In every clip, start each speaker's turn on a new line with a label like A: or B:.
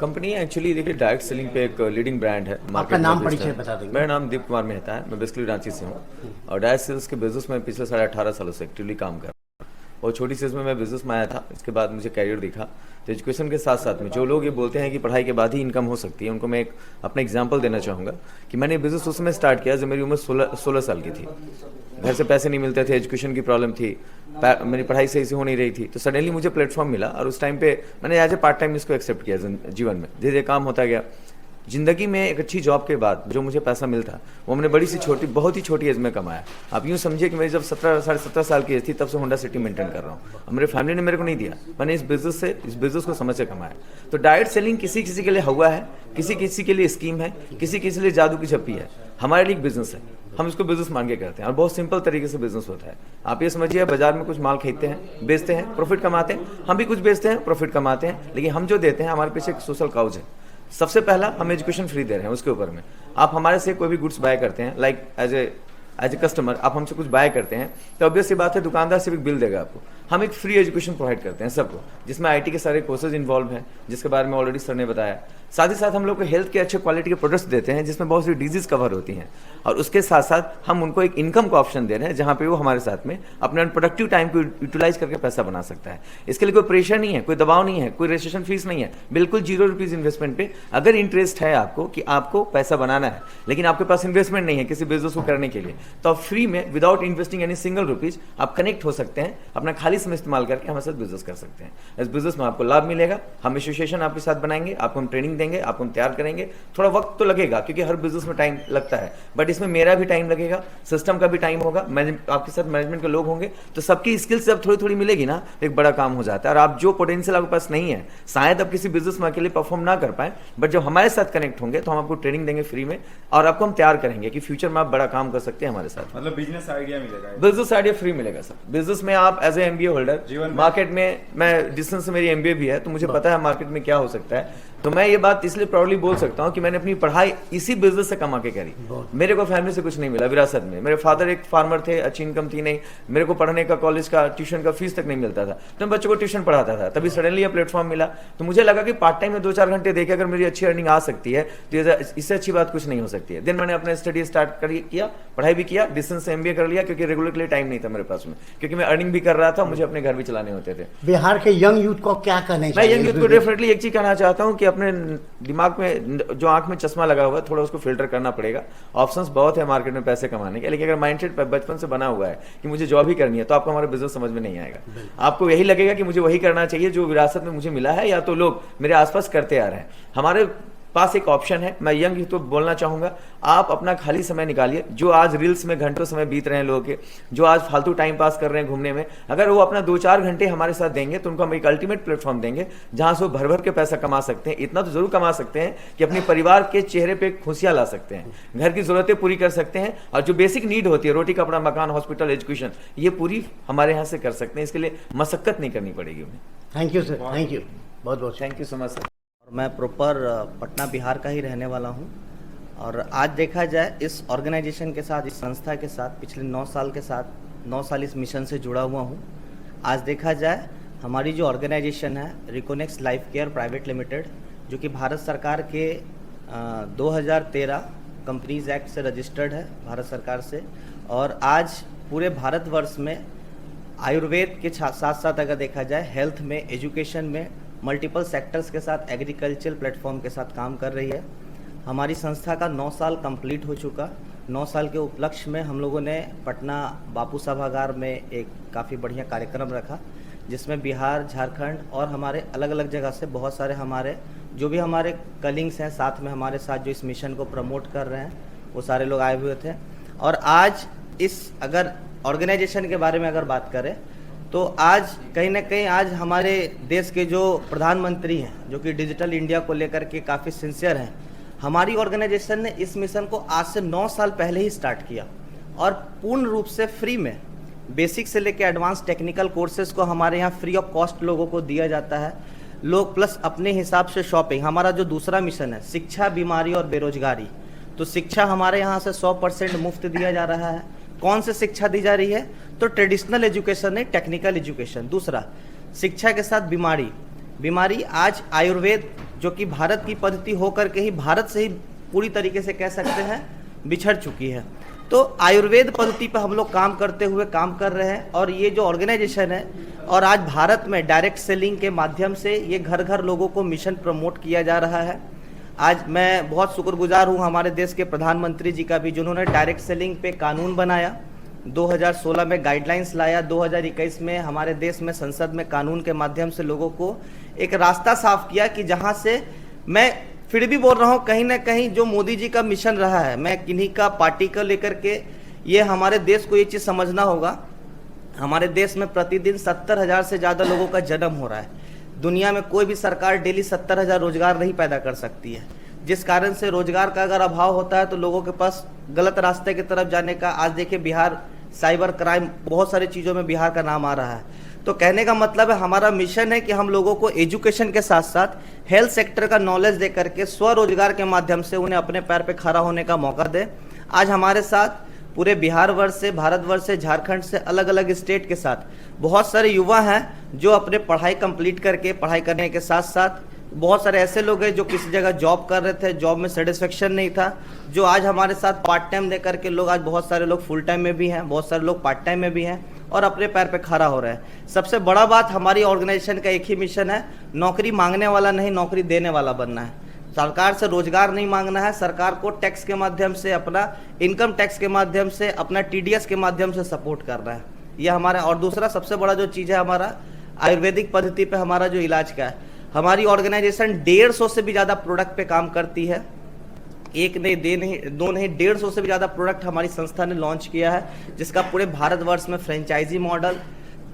A: Company actually देखिए direct selling पे एक लीडिंग ब्रांड है
B: आपका
A: मार्केट
B: नाम
A: में।
B: परिचय बता देंगे।
A: मेरा नाम दीप कुमार मेहता है, मैं बेसिकली रांची से हूँ और डायरेक्ट सेल्स के बिजनेस में पिछले 18.5 सालों से एक्टिवली काम कर रहा हूँ। और छोटी सेल्स में मैं बिजनेस में आया था, इसके बाद मुझे कैरियर दिखा। तो एजुकेशन के साथ साथ में जो लोग ये बोलते हैं कि पढ़ाई के बाद ही इनकम हो सकती है, उनको मैं एक अपना एग्जाम्पल देना चाहूँगा कि मैंने बिजनेस उस समय स्टार्ट किया जब मेरी उम्र 16 साल की थी। घर से पैसे नहीं मिलते थे, एजुकेशन की प्रॉब्लम थी, मेरी पढ़ाई सही से हो नहीं रही थी। तो सडनली मुझे प्लेटफॉर्म मिला और उस टाइम पे मैंने एज ए पार्ट टाइम इसको एक्सेप्ट किया जीवन में। धीरे धीरे काम होता गया। जिंदगी में एक अच्छी जॉब के बाद जो मुझे पैसा मिलता वो मैंने बहुत ही छोटी एज में कमाया। आप यूँ समझिए कि मेरी जब 17 साल की एज थी तब से होंडा सिटी मेंटेन कर रहा हूँ और मेरे फैमिली ने मेरे को नहीं दिया। मैंने इस बिजनेस को समझ से कमाया। तो डायरेक्ट सेलिंग किसी किसी के लिए हुआ है, किसी किसी के लिए स्कीम है, किसी किसी के लिए जादू की झप्पी है। हमारे लिए एक बिजनेस है, हम इसको बिजनेस मान के करते हैं और बहुत सिंपल तरीके से बिजनेस होता है। आप ये समझिए बाजार में कुछ माल खरीदते हैं, बेचते हैं, प्रॉफिट कमाते हैं। हम भी कुछ बेचते हैं, प्रॉफिट कमाते हैं, लेकिन हम जो देते हैं हमारे पीछे एक सोशल काउज है। सबसे पहला हम एजुकेशन फ्री दे रहे हैं, उसके ऊपर में आप हमारे से कोई भी गुड्स बाय करते हैं, लाइक एज ए कस्टमर आप हमसे कुछ बाय करते हैं तो ऑब्वियस सी बात है दुकानदार सिर्फ एक बिल देगा आपको। हम एक फ्री एजुकेशन प्रोवाइड करते हैं सबको, जिसमें आईटी के सारे कोर्सेज इन्वॉल्व हैं, जिसके बारे में ऑलरेडी सर ने बताया। साथ ही साथ हम लोग को हेल्थ के अच्छे क्वालिटी के प्रोडक्ट्स देते हैं जिसमें बहुत सी डिजीज कवर होती हैं और उसके साथ साथ हम उनको एक इनकम का ऑप्शन दे रहे हैं जहाँ पे वो हमारे साथ में अपने अनप्रोडक्टिव टाइम को यूटिलाइज करके पैसा बना सकता है। इसके लिए कोई प्रेशर नहीं है, कोई दबाव नहीं है, कोई रजिस्ट्रेशन फीस नहीं है, बिल्कुल 0 रुपीज़ इन्वेस्टमेंट पे। अगर इंटरेस्ट है आपको कि आपको पैसा बनाना है लेकिन आपके पास इन्वेस्टमेंट नहीं है किसी बिजनेस को करने के लिए, तो आप फ्री में without investing any single rupees आप कनेक्ट हो सकते हैं, अपना खाली समय इस्तेमाल करके हमारे साथ बिजनेस कर सकते हैं। इस बिजनेस में आपको लाभ मिलेगा, हम एसोसिएशन आपके साथ बनाएंगे, आपको हम ट्रेनिंग देंगे, आपको हम तैयार करेंगे। थोड़ा वक्त तो लगेगा क्योंकि हर बिजनेस में टाइम लगता है, बट इसमें मेरा भी टाइम लगेगा, सिस्टम का भी टाइम होगा, आपके साथ मैनेजमेंट के लोग होंगे, तो सबकी स्किल्स जब थोड़ी थोड़ी मिलेगी ना एक बड़ा काम हो जाता है। और आप जो पोटेंशियल आपके पास नहीं है, शायद आप किसी बिजनेस में अकेले परफॉर्म ना कर पाए, बट जब हमारे साथ कनेक्ट होंगे तो हम आपको ट्रेनिंग देंगे फ्री में और आपको हम तैयार करेंगे कि फ्यूचर में आप बड़ा काम कर सकते हैं हमारे साथ।
C: मतलब बिजनेस आइडिया मिलेगा,
A: बिजनेस आइडिया फ्री मिलेगा सर। बिजनेस में आप as a MBA holder market में, मैं डिस्टेंस से मेरी एमबीए भी है तो मुझे पता है मार्केट में क्या हो सकता है। तो मैं ये बात इसलिए प्राउडली बोल सकता हूँ कि मैंने अपनी पढ़ाई इसी बिजनेस से कमा के करी। मेरे को फैमिली से कुछ नहीं मिला विरासत में। मेरे फादर एक फार्मर थे, अच्छी इनकम थी नहीं, मेरे को पढ़ने का कॉलेज का ट्यूशन का फीस तक नहीं मिलता था, तो मैं बच्चों को ट्यूशन पढ़ाता था। तभी सडनली ये प्लेटफॉर्म मिला तो मुझे लगा कि पार्ट टाइम में 2-4 घंटे देके अगर मेरी अच्छी अर्निंग आ सकती है तो इससे अच्छी बात कुछ नहीं हो सकती है। दिन मैंने अपना स्टडी स्टार्ट किया, पढ़ाई भी किया, डिस्टेंस से एमबीए कर लिया क्योंकि रेगुलर के लिए टाइम नहीं था मेरे पास में, क्योंकि मैं अर्निंग भी कर रहा था, मुझे अपने घर भी चलाने होते थे।
B: बिहार के यंग यूथ को क्या कहना
A: मैं यंग यूथ को डेफिनेटली एक चीज कहना चाहता हूँ कि अपने दिमाग में जो आंख में चश्मा लगा हुआ है थोड़ा उसको फिल्टर करना पड़ेगा। ऑप्शंस बहुत है मार्केट में पैसे कमाने के, लेकिन अगर माइंडसेट बचपन से बना हुआ है कि मुझे जॉब ही करनी है तो आपको हमारा बिजनेस समझ में नहीं आएगा। आपको यही लगेगा कि मुझे वही करना चाहिए जो विरासत में मुझे मिला है या तो लोग मेरे आसपास करते आ रहे हैं। हमारे पास एक ऑप्शन है। मैं यंग यूथ को बोलना चाहूंगा, आप अपना खाली समय निकालिए। जो आज रील्स में घंटों समय बीत रहे हैं लोगों के, जो आज फालतू टाइम पास कर रहे हैं घूमने में, अगर वो अपना 2-4 घंटे हमारे साथ देंगे तो उनको हम एक अल्टीमेट प्लेटफॉर्म देंगे जहां से वो भर भर के पैसा कमा सकते हैं। इतना तो जरूर कमा सकते हैं कि अपने परिवार के चेहरे पे खुशियां ला सकते हैं, घर की जरूरतें पूरी कर सकते हैं और जो बेसिक नीड होती है रोटी कपड़ा मकान हॉस्पिटल एजुकेशन, ये पूरी हमारे यहाँ से कर सकते हैं। इसके लिए मशक्कत नहीं करनी पड़ेगी उन्हें।
B: Thank you sir, thank you, बहुत बहुत
A: thank you so much sir.
D: मैं प्रॉपर पटना बिहार का ही रहने वाला हूं और आज देखा जाए इस ऑर्गेनाइजेशन के साथ, इस संस्था के साथ पिछले 9 साल इस मिशन से जुड़ा हुआ हूं। आज देखा जाए हमारी जो ऑर्गेनाइजेशन है रिकोनेक्स लाइफ केयर प्राइवेट लिमिटेड, जो कि भारत सरकार के 2013 कंपनीज एक्ट से रजिस्टर्ड है भारत सरकार से, और आज पूरे भारतवर्ष में आयुर्वेद के साथ साथ अगर देखा जाए हेल्थ में, एजुकेशन में, मल्टीपल सेक्टर्स के साथ, एग्रीकल्चर प्लेटफॉर्म के साथ काम कर रही है। हमारी संस्था का 9 साल कंप्लीट हो चुका। 9 साल के उपलक्ष्य में हम लोगों ने पटना बापू सभागार में एक काफ़ी बढ़िया कार्यक्रम रखा, जिसमें बिहार, झारखंड और हमारे अलग अलग जगह से बहुत सारे हमारे जो भी हमारे कलीग्स हैं साथ में हमारे साथ जो इस मिशन को प्रमोट कर रहे हैं, वो सारे लोग आए हुए थे। और आज इस अगर ऑर्गेनाइजेशन के बारे में अगर बात करें तो आज कहीं ना कहीं आज हमारे देश के जो प्रधानमंत्री हैं, जो कि डिजिटल इंडिया को लेकर के काफ़ी सिंसियर हैं, हमारी ऑर्गेनाइजेशन ने इस मिशन को आज से 9 साल पहले ही स्टार्ट किया और पूर्ण रूप से फ्री में बेसिक से लेकर एडवांस टेक्निकल कोर्सेज को हमारे यहाँ फ्री ऑफ कॉस्ट लोगों को दिया जाता है। लोग प्लस अपने हिसाब से शॉपिंग। हमारा जो दूसरा मिशन है शिक्षा, बीमारी और बेरोजगारी, तो शिक्षा हमारे यहाँ से 100% मुफ्त दिया जा रहा है। कौन से शिक्षा दी जा रही है? तो ट्रेडिशनल एजुकेशन नहीं, टेक्निकल एजुकेशन। दूसरा, शिक्षा के साथ बीमारी, बीमारी आज आयुर्वेद जो कि भारत की पद्धति होकर के ही भारत से ही पूरी तरीके से कह सकते हैं बिछड़ चुकी है। तो आयुर्वेद पद्धति पर हम लोग काम करते हुए काम कर रहे हैं और ये जो ऑर्गेनाइजेशन है और आज भारत में डायरेक्ट सेलिंग के माध्यम से ये घर घर लोगों को मिशन प्रमोट किया जा रहा है। आज मैं बहुत शुक्रगुजार हूँ हमारे देश के प्रधानमंत्री जी का भी, जिन्होंने डायरेक्ट सेलिंग पे कानून बनाया, 2016 में गाइडलाइंस लाया, 2021 में हमारे देश में संसद में कानून के माध्यम से लोगों को एक रास्ता साफ किया कि जहाँ से मैं फिर भी बोल रहा हूँ कहीं ना कहीं जो मोदी जी का मिशन रहा है, मैं किन्हीं का पार्टी को लेकर के, ये हमारे देश को ये चीज़ समझना होगा। हमारे देश में प्रतिदिन 70,000 से ज़्यादा लोगों का जन्म हो रहा है। दुनिया में कोई भी सरकार डेली 70,000 रोजगार नहीं पैदा कर सकती है, जिस कारण से रोजगार का अगर अभाव होता है तो लोगों के पास गलत रास्ते की तरफ जाने का, आज देखिए बिहार साइबर क्राइम, बहुत सारी चीज़ों में बिहार का नाम आ रहा है। तो कहने का मतलब है हमारा मिशन है कि हम लोगों को एजुकेशन के साथ साथ हेल्थ सेक्टर का नॉलेज दे करके स्वरोजगार के माध्यम से उन्हें अपने पैर पे खड़ा होने का मौका दे। आज हमारे साथ पूरे बिहार वर्ष से, भारतवर्ष से, झारखंड से, अलग अलग स्टेट के साथ बहुत सारे युवा हैं जो अपने पढ़ाई कंप्लीट करके, पढ़ाई करने के साथ साथ बहुत सारे ऐसे लोग हैं जो किसी जगह जॉब कर रहे थे, जॉब में सेटिस्फेक्शन नहीं था, जो आज हमारे साथ पार्ट टाइम दे करके लोग, आज बहुत सारे लोग फुल टाइम में भी हैं, बहुत सारे लोग पार्ट टाइम में भी हैं और अपने पैर पे खड़ा हो रहे हैं। सबसे बड़ा बात, हमारी ऑर्गेनाइजेशन का एक ही मिशन है, नौकरी मांगने वाला नहीं, नौकरी देने वाला बनना है। सरकार से रोजगार नहीं मांगना है, सरकार को टैक्स के माध्यम से, अपना इनकम टैक्स के माध्यम से, अपना TDS के माध्यम से सपोर्ट करना है। यह हमारा, और दूसरा सबसे बड़ा जो चीज़ है हमारा आयुर्वेदिक पद्धति पे हमारा जो इलाज का है, हमारी ऑर्गेनाइजेशन 150 से भी ज़्यादा प्रोडक्ट पे काम करती है। एक नहीं, दो नहीं, 150 से भी ज़्यादा प्रोडक्ट हमारी संस्था ने लॉन्च किया है, जिसका पूरे भारतवर्ष में फ्रेंचाइजी मॉडल,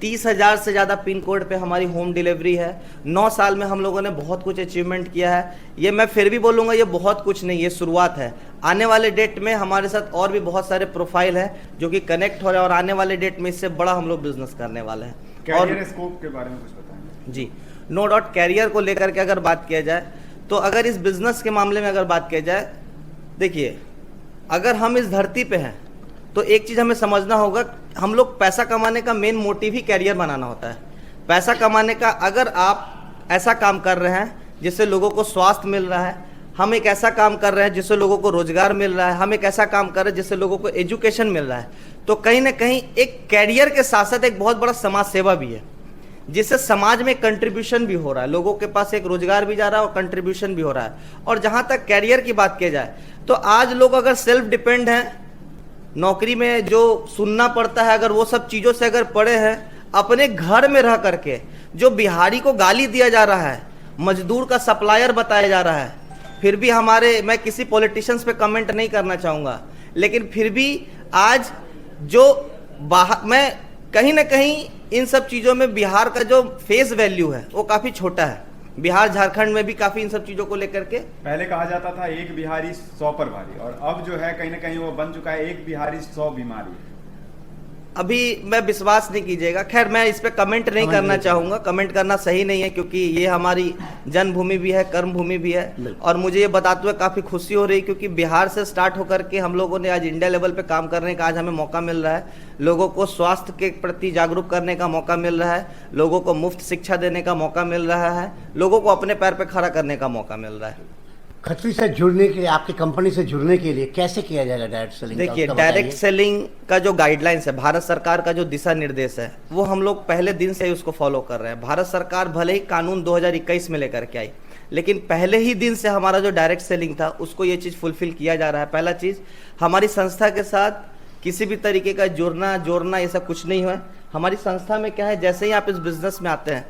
D: 30,000 से ज़्यादा पिन कोड पे हमारी होम डिलीवरी है। 9 साल में हम लोगों ने बहुत कुछ अचीवमेंट किया है। ये मैं फिर भी बोलूँगा ये बहुत कुछ नहीं, ये शुरुआत है। आने वाले डेट में हमारे साथ और भी बहुत सारे प्रोफाइल हैं जो कि कनेक्ट हो रहे हैं और आने वाले डेट में इससे बड़ा हम लोग बिजनेस करने वाले हैं।
C: कैरियर स्कोप के बारे में कुछ बताएंगे?
D: जी, नो डाउट, कैरियर को लेकर के अगर बात किया जाए तो अगर इस बिजनेस के मामले में अगर बात किया जाए, देखिए अगर हम इस धरती पे हैं तो एक चीज़ हमें समझना होगा, हम लोग पैसा कमाने का मेन मोटिव ही कैरियर बनाना होता है। पैसा कमाने का, अगर आप ऐसा काम कर रहे हैं जिससे लोगों को स्वास्थ्य मिल रहा है, हम एक ऐसा काम कर रहे हैं जिससे लोगों को रोजगार मिल रहा है, हम एक ऐसा काम कर रहे हैं जिससे लोगों को एजुकेशन मिल रहा है, तो कहीं ना कहीं एक कैरियर के साथ साथ एक बहुत बड़ा समाज सेवा भी है, जिससे समाज में कंट्रीब्यूशन भी हो रहा है, लोगों के पास एक रोजगार भी जा रहा है और कंट्रीब्यूशन भी हो रहा है। और जहाँ तक कैरियर की बात की जाए तो आज लोग अगर सेल्फ डिपेंड हैं, नौकरी में जो सुनना पड़ता है, अगर वो सब चीज़ों से अगर पड़े हैं, अपने घर में रह करके जो बिहारी को गाली दिया जा रहा है, मजदूर का सप्लायर बताया जा रहा है, फिर भी हमारे, मैं किसी पॉलिटिशियंस पे कमेंट नहीं करना चाहूँगा, लेकिन फिर भी आज जो मैं कहीं ना कहीं इन सब चीज़ों में बिहार का जो फेस वैल्यू है वो काफ़ी छोटा है। बिहार झारखंड में भी काफ़ी इन सब चीज़ों को लेकर के
C: पहले कहा जाता था एक बिहारी 100 पर भारी, और अब जो है कहीं ना कहीं वो बन चुका है एक बिहारी 100 बीमारी।
D: अभी मैं विश्वास नहीं कीजिएगा, खैर मैं इस पे कमेंट नहीं करना चाहूँगा, कमेंट करना सही नहीं है, क्योंकि ये हमारी जन्मभूमि भी है, कर्म भूमि भी है। और मुझे ये बताते हुए काफ़ी खुशी हो रही, क्योंकि बिहार से स्टार्ट होकर के हम लोगों ने आज इंडिया लेवल पे काम करने का आज हमें मौका मिल रहा है। लोगों को स्वास्थ्य के प्रति जागरूक करने का मौका मिल रहा है, लोगों को मुफ्त शिक्षा देने का मौका मिल रहा है, लोगों को अपने पैर पर खड़ा करने का मौका मिल रहा है।
B: खत्री से जुड़ने के लिए, आपकी कंपनी से जुड़ने के लिए कैसे किया जाएगा डायरेक्ट सेलिंग?
D: देखिए, डायरेक्ट सेलिंग का जो गाइडलाइंस है, भारत सरकार का जो दिशा निर्देश है, वो हम लोग पहले दिन से ही उसको फॉलो कर रहे हैं। भारत सरकार भले ही कानून 2021 में लेकर के आई, लेकिन पहले ही दिन से हमारा जो डायरेक्ट सेलिंग था उसको ये चीज़ फुलफिल किया जा रहा है। पहला चीज़, हमारी संस्था के साथ किसी भी तरीके का जोड़ना ये सब कुछ नहीं है। हमारी संस्था में क्या है, जैसे ही आप इस बिजनेस में आते हैं,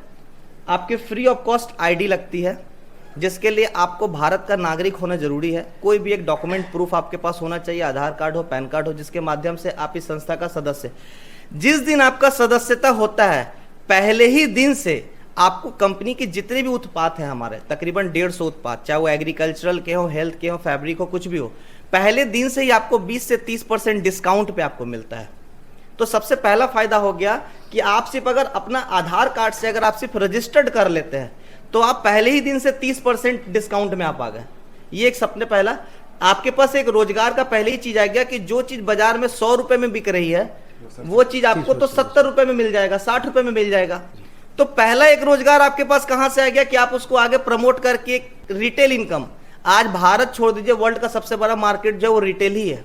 D: आपके फ्री ऑफ कॉस्ट ID लगती है, जिसके लिए आपको भारत का नागरिक होना जरूरी है। कोई भी एक डॉक्यूमेंट प्रूफ आपके पास होना चाहिए, आधार कार्ड हो, पैन कार्ड हो, जिसके माध्यम से आप इस संस्था का सदस्य। जिस दिन आपका सदस्यता होता है, पहले ही दिन से आपको कंपनी के जितने भी उत्पाद हैं हमारे, तकरीबन 150 उत्पाद, चाहे वो एग्रीकल्चरल के हो, हेल्थ के हो, फैब्रिक हो, कुछ भी हो, पहले दिन से ही आपको 20 से 30% डिस्काउंट पे आपको मिलता है। तो सबसे पहला फायदा हो गया कि आप सिर्फ अगर अपना आधार कार्ड से अगर आप सिर्फ रजिस्टर्ड कर लेते हैं तो आप पहले ही दिन से 30% डिस्काउंट में आप आ गए। ये एक सबसे पहला, आपके पास एक रोजगार का पहले ही चीज आ गया कि जो चीज बाजार में 100 रुपए में बिक रही है वो चीज आपको तो 70 रुपए में मिल जाएगा, 60 रुपए में मिल जाएगा। तो पहला एक रोजगार आपके पास कहां से आ गया कि आप उसको आगे प्रमोट करके रिटेल इनकम। आज भारत छोड़ दीजिए, वर्ल्ड का सबसे बड़ा मार्केट जो है वो रिटेल ही है।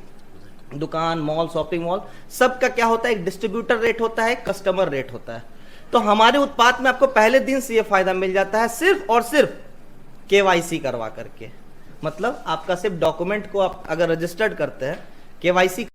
D: दुकान, मॉल, शॉपिंग मॉल, सबका क्या होता है, एक डिस्ट्रीब्यूटर रेट होता है, कस्टमर रेट होता है। तो हमारे उत्पाद में आपको पहले दिन से ये फायदा मिल जाता है, सिर्फ और सिर्फ केवाईसी करवा करके। मतलब आपका सिर्फ डॉक्यूमेंट को आप अगर रजिस्टर्ड करते हैं, केवाईसी